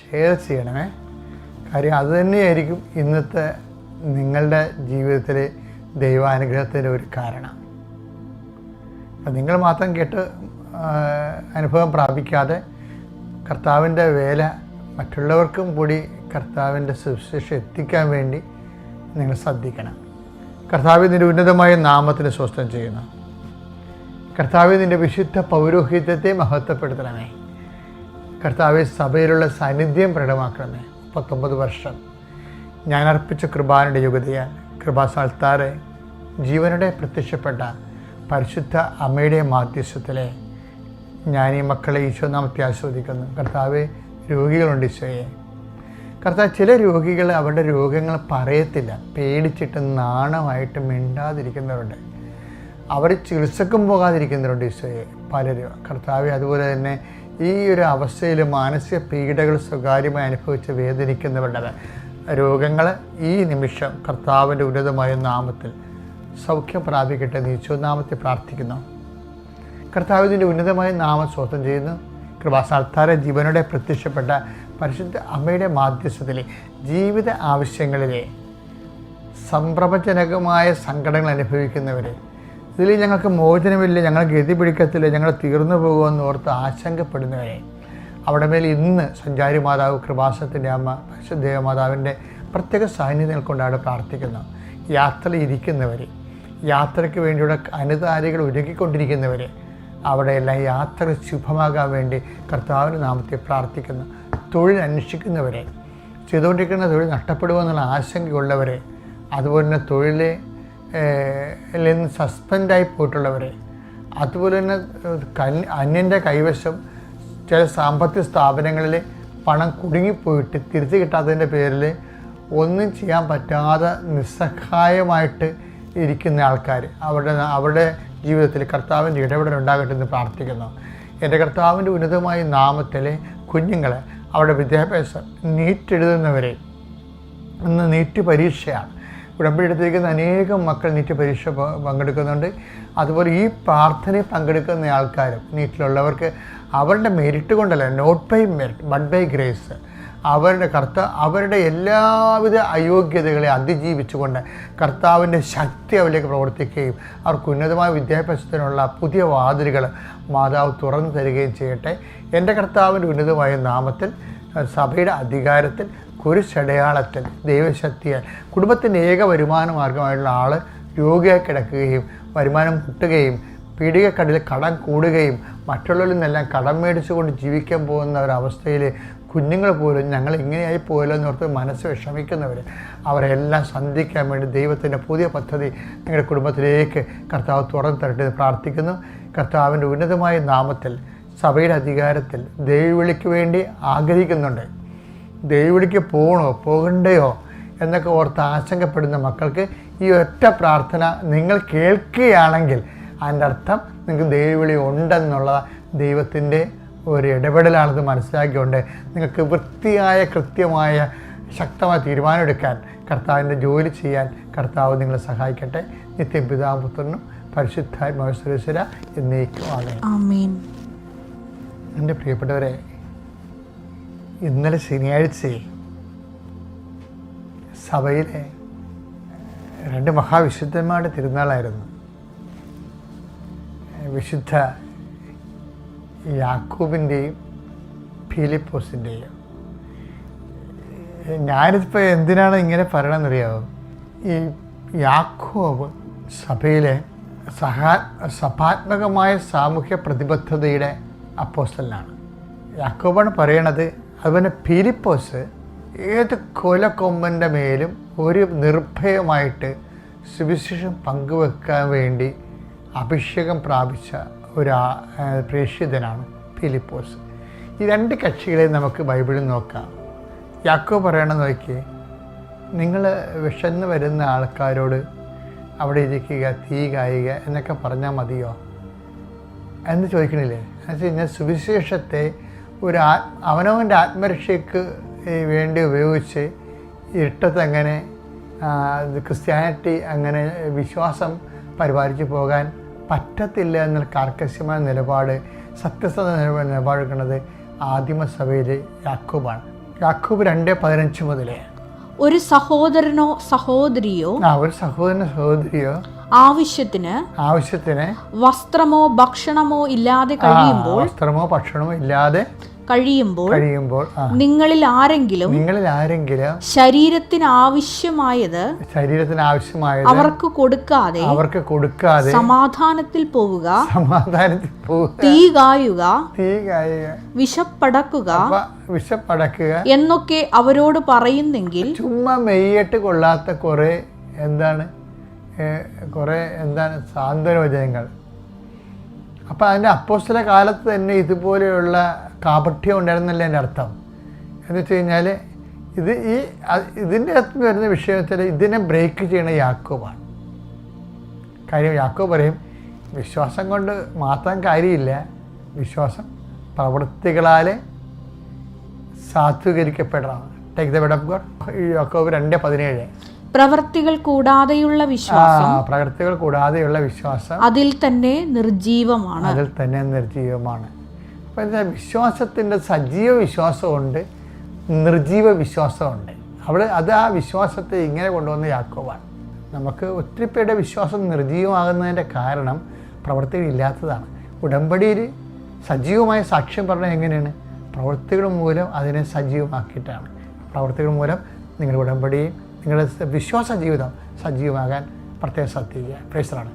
Share ചെയ്യണമേ. കാര്യം അതുതന്നെയായിരിക്കും ഇന്നത്തെ നിങ്ങളുടെ ജീവിതത്തിലെ ദൈവാനുഗ്രഹത്തിൻ്റെ ഒരു കാരണം. അപ്പം നിങ്ങൾ മാത്രം കേട്ട് അനുഭവം പ്രാപിക്കാതെ കർത്താവിൻ്റെ വേല മറ്റുള്ളവർക്കും കൂടി കർത്താവിൻ്റെ സുവിശേഷം എത്തിക്കാൻ വേണ്ടി നിങ്ങൾ ശ്രദ്ധിക്കണം. കർത്താവ് നിൻ്റെ ഉന്നതമായ നാമത്തിന് സ്വസ്ഥം ചെയ്യുന്നു. കർത്താവ് നിൻ്റെ വിശുദ്ധ പൗരോഹിത്യത്തെ മഹത്വപ്പെടുത്തണമേ. കർത്താവ് സഭയിലുള്ള സാന്നിധ്യം പ്രകടമാക്കണമേ. 39 വർഷം ഞാൻ അർപ്പിച്ച കൃപാനയുടെ യുഗതയാൽ കൃപാസാൽത്താറെ ജീവനുടെ പ്രത്യക്ഷപ്പെട്ട പരിശുദ്ധ അമ്മയുടെ മാധ്യസ്ഥത്തിലെ ഞാൻ ഈ മക്കളെ ഈശോനാമത്തെ ആസ്വദിക്കുന്നു. കർത്താവ് രോഗികളുണ്ട് ഈശോയെ. കർത്താവ് ചില രോഗികൾ അവരുടെ രോഗങ്ങൾ പറയത്തില്ല, പേടിച്ചിട്ട് നാണമായിട്ട് മിണ്ടാതിരിക്കുന്നവരുണ്ട്. അവർ ചികിത്സക്കും പോകാതിരിക്കുന്നവരുണ്ട് ഈശോയെ പലരും. കർത്താവ് അതുപോലെ തന്നെ ഈ ഒരു അവസ്ഥയിൽ മാനസിക പീഡകൾ സ്വകാര്യമായി അനുഭവിച്ച് വേദനിക്കുന്നവരുടെ രോഗങ്ങൾ ഈ നിമിഷം കർത്താവിൻ്റെ ഉന്നതമായ നാമത്തിൽ സൗഖ്യം പ്രാപിക്കട്ടെ. ഈശോനാമത്തിൽ പ്രാർത്ഥിക്കുന്നു. കർത്താവിൻ്റെ ഉന്നതമായ നാമം സ്വന്തം ചെയ്യുന്നു. കൃപാസാൽത്താര ജീവനോടെ പ്രത്യക്ഷപ്പെട്ട പരിശുദ്ധ അമ്മയുടെ മാധ്യസ്ഥത്തിലെ ജീവിത ആവശ്യങ്ങളിലെ സംഭ്രമജനകമായ സങ്കടങ്ങൾ അനുഭവിക്കുന്നവർ, ഇതിൽ ഞങ്ങൾക്ക് മോചനമില്ല, ഞങ്ങൾ ഗതി പിടിക്കത്തില്ല, ഞങ്ങൾ തീർന്നു പോകുമെന്ന് ഓർത്ത് ആശങ്കപ്പെടുന്നവരെ അവിടെ മേൽ ഇന്ന് സഞ്ചാരി മാതാവ് കൃപാസനത്തിൻ്റെ അമ്മ പരിശുദ്ധ ദേവമാതാവിൻ്റെ പ്രത്യേക സാന്നിധ്യം കൊണ്ടാണ് പ്രാർത്ഥിക്കുന്നത്. യാത്രയിൽ ഇരിക്കുന്നവർ, യാത്രയ്ക്ക് വേണ്ടിയുള്ള അനുതാരികൾ ഒരുക്കിക്കൊണ്ടിരിക്കുന്നവർ, അവിടെയെല്ലാം യാത്ര ശുഭമാകാൻ വേണ്ടി കർത്താവിൻ്റെ നാമത്തിൽ പ്രാർത്ഥിക്കുന്നു. തൊഴിൽ അന്വേഷിക്കുന്നവരെ, ചെയ്തുകൊണ്ടിരിക്കുന്ന തൊഴിൽ നഷ്ടപ്പെടുമെന്നുള്ള ആശങ്കയുള്ളവരെ, അതുപോലെ തന്നെ തൊഴിലിൽ നിന്ന് സസ്പെൻഡായി പോയിട്ടുള്ളവരെ, അതുപോലെ തന്നെ അന്യൻ്റെ കൈവശം ചില സാമ്പത്തിക സ്ഥാപനങ്ങളിൽ പണം കുടുങ്ങിപ്പോയിട്ട് തിരിച്ചു കിട്ടാത്തതിൻ്റെ പേരിൽ ഒന്നും ചെയ്യാൻ പറ്റാതെ നിസ്സഹായമായിട്ട് ഇരിക്കുന്ന ആൾക്കാർ, അവരുടെ ജീവിതത്തിൽ കർത്താവിൻ്റെ ഇടപെടൽ ഉണ്ടാകട്ടെ എന്ന് പ്രാർത്ഥിക്കുന്നു. എൻ്റെ കർത്താവിൻ്റെ ഉന്നതമായ നാമത്തിലെ കുഞ്ഞുങ്ങളെ, അവരുടെ വിദ്യാഭ്യാസം, നീറ്റ് എഴുതുന്നവരെ, ഇന്ന് നീറ്റ് പരീക്ഷയാണ്. ഉടമ്പടി എടുത്തിരിക്കുന്ന അനേകം മക്കൾ നീറ്റ് പരീക്ഷ പങ്കെടുക്കുന്നുണ്ട്. അതുപോലെ ഈ പ്രാർത്ഥനയിൽ പങ്കെടുക്കുന്ന ആൾക്കാരും നീറ്റിലുള്ളവർക്ക് അവരുടെ മെരിറ്റ് കൊണ്ടല്ല, not by merit but by grace, അവരുടെ എല്ലാവിധ അയോഗ്യതകളെ അതിജീവിച്ചുകൊണ്ട് കർത്താവിൻ്റെ ശക്തി അവരിലേക്ക് പ്രവർത്തിക്കുകയും അവർക്ക് ഉന്നതമായ വിദ്യാഭ്യാസത്തിനുള്ള പുതിയ വാതിലുകൾ മാതാവ് തുറന്നു തരികയും ചെയ്യട്ടെ. എൻ്റെ കർത്താവിൻ്റെ ഉന്നതമായ നാമത്തിൽ സഭയുടെ അധികാരത്തിൽ കുരിശടയാളത്തിൽ ദൈവശക്തിയാൽ കുടുംബത്തിൻ്റെ ഏക വരുമാന മാർഗമായിട്ടുള്ള ആൾ രോഗിയായി കിടക്കുകയും വരുമാനം മുട്ടുകയും പീഡികക്കടലിൽ കടം കൂടുകയും മറ്റുള്ളവരിൽ നിന്നെല്ലാം കടം മേടിച്ചുകൊണ്ട് ജീവിക്കാൻ പോകുന്ന ഒരവസ്ഥയിൽ കുഞ്ഞുങ്ങൾ പോലും ഞങ്ങൾ ഇങ്ങനെയായി പോയല്ലോ എന്നോർത്ത് മനസ്സ് വിഷമിക്കുന്നവർ, അവരെല്ലാം സന്ധിക്കാൻ വേണ്ടി ദൈവത്തിൻ്റെ പുതിയ പദ്ധതി നിങ്ങളുടെ കുടുംബത്തിലേക്ക് കർത്താവ് തുറന്നു തരട്ടെ എന്ന് പ്രാർത്ഥിക്കുന്നു. കർത്താവിൻ്റെ ഉന്നതമായ നാമത്തിൽ സഭയുടെ അധികാരത്തിൽ ദൈവവിളിക്ക് വേണ്ടി ആഗ്രഹിക്കുന്നുണ്ട്. ദൈവവിളിക്ക് പോകണോ പോകണ്ടയോ എന്നൊക്കെ ഓർത്ത് ആശങ്കപ്പെടുന്ന മക്കൾക്ക് ഈ ഒറ്റ പ്രാർത്ഥന നിങ്ങൾ കേൾക്കുകയാണെങ്കിൽ അതിൻ്റെ അർത്ഥം നിങ്ങൾക്ക് ദൈവവിളി ഉണ്ടെന്നുള്ള ദൈവത്തിൻ്റെ ഒരു ഇടപെടലാണെന്ന് മനസ്സിലാക്കിക്കൊണ്ട് നിങ്ങൾക്ക് വൃത്തിയായ കൃത്യമായ ശക്തമായ തീരുമാനമെടുക്കാൻ കർത്താവിൻ്റെ ജോലി ചെയ്യാൻ കർത്താവ് നിങ്ങളെ സഹായിക്കട്ടെ. നിത്യം പിതാവും പുത്രനും പരിശുദ്ധാത്മാവിശ്വര എന്നേക്കും ആമേൻ. എൻ്റെ പ്രിയപ്പെട്ടവരെ, ഇന്നലെ ശനിയാഴ്ച സഭയിലെ 2 മഹാവിശുദ്ധന്മാരുടെ തിരുനാളായിരുന്നു. വിശുദ്ധ യാക്കോബിൻ്റെയും ഫിലിപ്പോസിൻ്റെയും. ഞാനിപ്പോൾ എന്തിനാണ് ഇങ്ങനെ പറയണമെന്നറിയാമോ? ഈ യാക്കോബ് സഭയിലെ സഭാത്മകമായ സാമൂഹ്യ പ്രതിബദ്ധതയുടെ അപ്പോസ്തലനാണ്. യാക്കോബാണ് പറയണത്. അതുപോലെ ഫിലിപ്പോസ് ഏത് കൊലക്കൊമ്പൻ്റെ മേലും ഒരു നിർഭയമായിട്ട് സുവിശേഷം പങ്കുവെക്കാൻ വേണ്ടി അഭിഷേകം പ്രാപിച്ച ഒരു പ്രേക്ഷിതനാണ് ഫിലിപ്പോസ്. ഈ 2 കക്ഷികളെ നമുക്ക് ബൈബിളിൽ നോക്കാം. യാക്കോബ് പറയണമെന്ന് നോക്കിയേ, നിങ്ങൾ വിശന്ന് വരുന്ന ആൾക്കാരോട് അവിടെ ഇരിക്കുക, തീ കായുക എന്നൊക്കെ പറഞ്ഞാൽ മതിയോ എന്ന് ചോദിക്കണില്ലേ? എന്ന് വെച്ച് കഴിഞ്ഞാൽ സുവിശേഷത്തെ അവനവൻ്റെ ആത്മരക്ഷയ്ക്ക് വേണ്ടി ഉപയോഗിച്ച് ഇരുട്ടത്ത് അങ്ങനെ ക്രിസ്ത്യാനിറ്റി അങ്ങനെ വിശ്വാസം പരിപാലിച്ച് പോകാൻ പറ്റത്തില്ല എന്നുള്ള കാർക്കശ്യമായ നിലപാട്, സത്യസന്ധ നിലപാടെടുക്കുന്നത് ആദിമസഭയിലെ യാക്കോബാണ്. യാക്കോബ് 2:15 മുതൽ ഒരു സഹോദരനോ സഹോദരിയോ ഒരു സഹോദരനോ സഹോദരിയോ ആവശ്യത്തിന് വസ്ത്രമോ ഭക്ഷണമോ ഇല്ലാതെ കഴിയുമ്പോൾ നിങ്ങളിൽ ആരെങ്കിലും ശരീരത്തിന് ആവശ്യമായത് അവർക്ക് കൊടുക്കാതെ സമാധാനത്തിൽ പോവുക, തീ കായുക, വിശപ്പടക്കുക എന്നൊക്കെ അവരോട് പറയുന്നെങ്കിൽ ചുമ്മാ മെയ്യിട്ട് കൊള്ളാത്ത കുറെ സാന്ത്വനവചനങ്ങൾ. അപ്പം അതിൻ്റെ അപ്പോസ്തല കാലത്ത് തന്നെ ഇതുപോലെയുള്ള കാപഠ്യം ഉണ്ടായിരുന്നല്ലേ എൻ്റെ അർത്ഥം. എന്ന് വെച്ച് കഴിഞ്ഞാൽ ഇതിൻ്റെ അകത്ത് വരുന്ന വിഷയത്തിൽ ഇതിനെ ബ്രേക്ക് ചെയ്യണ യാക്കോബാണ്. കാര്യം യാക്കോബ് പറയും, വിശ്വാസം കൊണ്ട് മാത്രം കാര്യമില്ല, വിശ്വാസം പ്രവൃത്തികളാൽ സാധൂകരിക്കപ്പെടണം. Take the word of God. Yakob 2:17. പ്രവൃത്തികൾ കൂടാതെയുള്ള വിശ്വാസം അതിൽ തന്നെ നിർജീവമാണ്. അപ്പം എന്താ, വിശ്വാസത്തിൻ്റെ സജീവ വിശ്വാസമുണ്ട്, നിർജീവ വിശ്വാസമുണ്ട്. ആ വിശ്വാസത്തെ ഇങ്ങനെ കൊണ്ടുവന്ന യാക്കോബാണ്. നമുക്ക് ഒത്തിരി പേരുടെ വിശ്വാസം നിർജീവമാകുന്നതിൻ്റെ കാരണം പ്രവൃത്തികളില്ലാത്തതാണ്. ഉടമ്പടിയിൽ സജീവമായ സാക്ഷ്യം പറഞ്ഞാൽ എങ്ങനെയാണ്? പ്രവൃത്തികൾ മൂലം അതിനെ സജീവമാക്കിയിട്ടാണ്. പ്രവൃത്തികൾ മൂലം നിങ്ങളുടെ ഉടമ്പടിയും നിങ്ങളുടെ വിശ്വാസ ജീവിതം സജീവമാകാൻ പ്രത്യേകം ശ്രദ്ധിക്കുക. Praise the Lord.